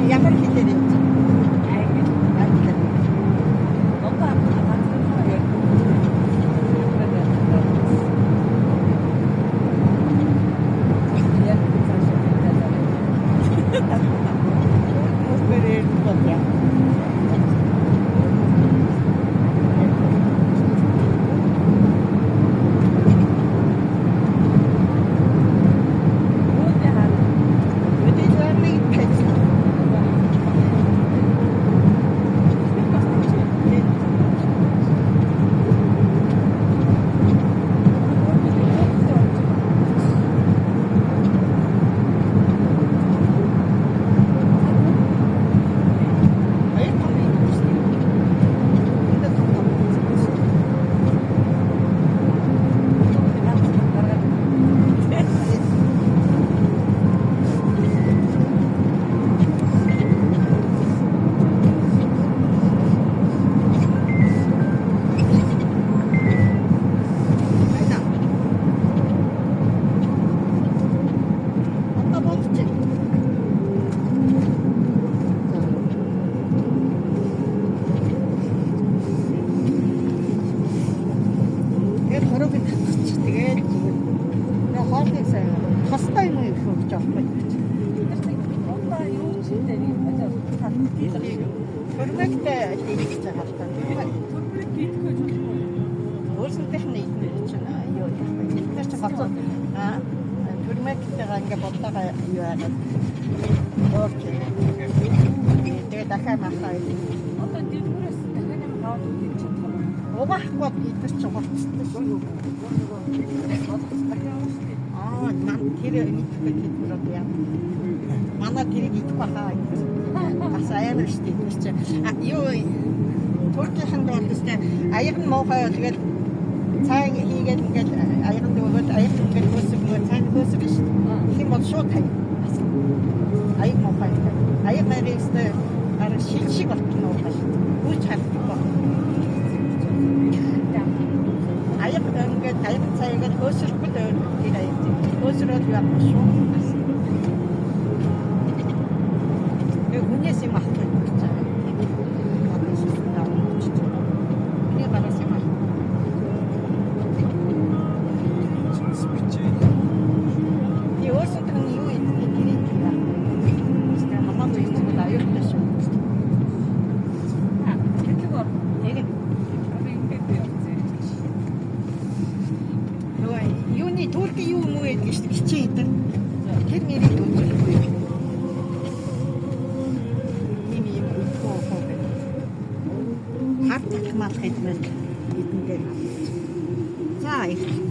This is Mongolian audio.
Ямар хэлээр юм? Аян мохоо тэгээд цай хийгээд ингээд аян дөрөвд аян ингээд хөсгөө цай хөсгөө шүү. Тийм бол шууд хай. Аян мохоо. Аян мэрэгстэй арга шилшиг болтно уу шүү. Үуч хавтгаа. Аян ингээд аян цайгээд хөсгөө тэгээд аян хөсгөөд явах шүү. Хүнээс юм ахтай. За их